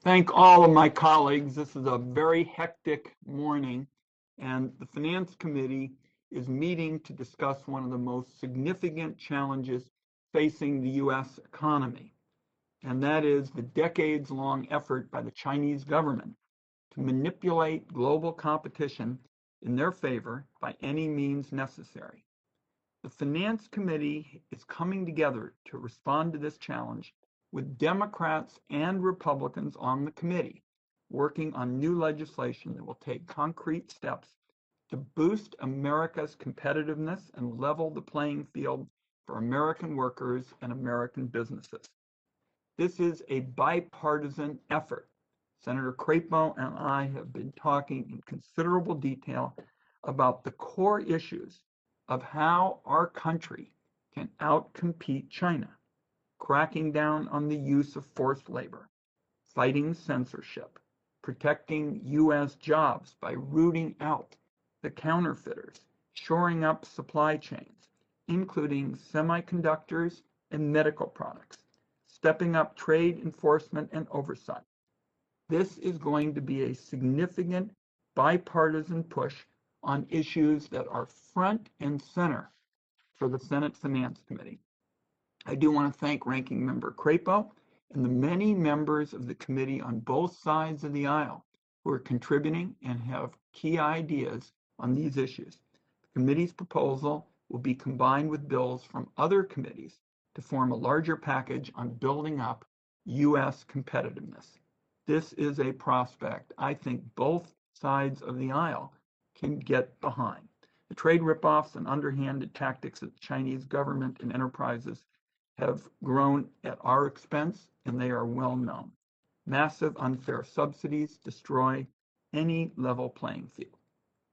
thank all of my colleagues. This is a very hectic morning, and the Finance Committee is meeting to discuss one of the most significant challenges facing the U.S. economy, and that is the decades-long effort by the Chinese government to manipulate global competition in their favor by any means necessary. The Finance Committee is coming together to respond to this challenge with Democrats and Republicans on the committee working on new legislation that will take concrete steps to boost America's competitiveness and level the playing field for American workers and American businesses. This is a bipartisan effort. Senator Crapo and I have been talking in considerable detail about the core issues of how our country can outcompete China, cracking down on the use of forced labor, fighting censorship, protecting U.S. jobs by rooting out the counterfeiters, shoring up supply chains, including semiconductors and medical products, stepping up trade enforcement and oversight. This is going to be a significant bipartisan push on issues that are front and center for the Senate Finance Committee. I do want to thank Ranking Member Crapo and the many members of the committee on both sides of the aisle who are contributing and have key ideas on these issues. The committee's proposal will be combined with bills from other committees to form a larger package on building up U.S. competitiveness. This is a prospect I think both sides of the aisle can get behind. The trade ripoffs and underhanded tactics of the Chinese government and enterprises have grown at our expense, and they are well known. Massive unfair subsidies destroy any level playing field.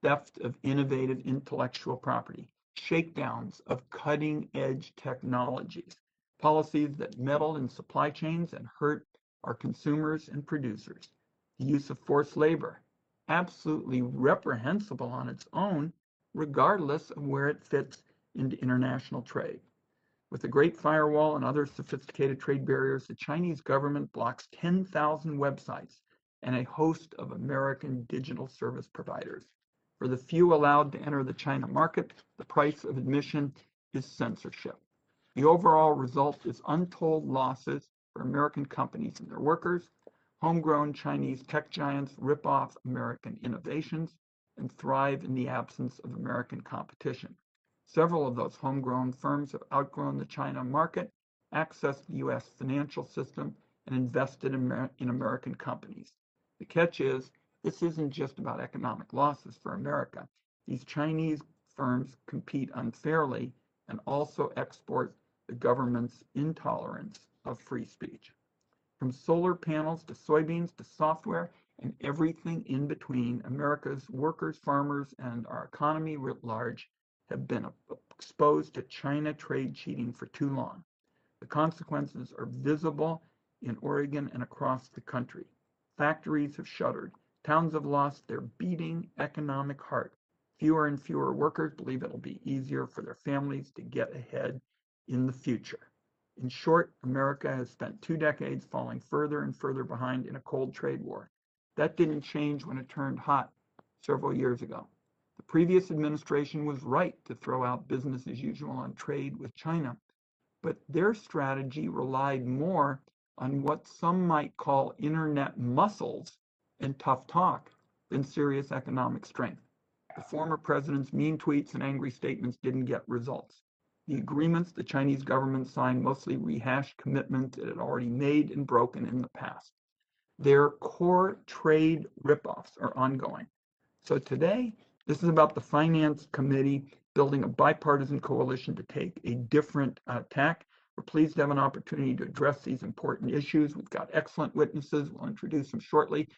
Theft of innovative intellectual property, shakedowns of cutting-edge technologies, policies that meddle in supply chains and hurt our consumers and producers, the use of forced labor, absolutely reprehensible on its own, regardless of where it fits into international trade. With the Great Firewall and other sophisticated trade barriers, the Chinese government blocks 10,000 websites and a host of American digital service providers. For the few allowed to enter the China market, the price of admission is censorship. The overall result is untold losses for American companies and their workers. Homegrown Chinese tech giants rip off American innovations and thrive in the absence of American competition. Several of those homegrown firms have outgrown the China market, accessed the U.S. financial system, and invested in American companies. The catch is, this isn't just about economic losses for America. These Chinese firms compete unfairly and also export the government's intolerance of free speech. From solar panels to soybeans to software and everything in between, America's workers, farmers, and our economy writ large have been exposed to China trade cheating for too long. The consequences are visible in Oregon and across the country. Factories have shuttered. Towns have lost their beating economic heart. Fewer and fewer workers believe it'll be easier for their families to get ahead in the future. In short, America has spent 2 decades falling further and further behind in a cold trade war. That didn't change when it turned hot several years ago. The previous administration was right to throw out business as usual on trade with China, but their strategy relied more on what some might call internet muscles and tough talk than serious economic strength. The former president's mean tweets and angry statements didn't get results. The agreements the Chinese government signed mostly rehashed commitments it had already made and broken in the past. Their core trade ripoffs are ongoing. So today, this is about the Finance Committee building a bipartisan coalition to take a different tack. We're pleased to have an opportunity to address these important issues. We've got excellent witnesses. We'll introduce them shortly.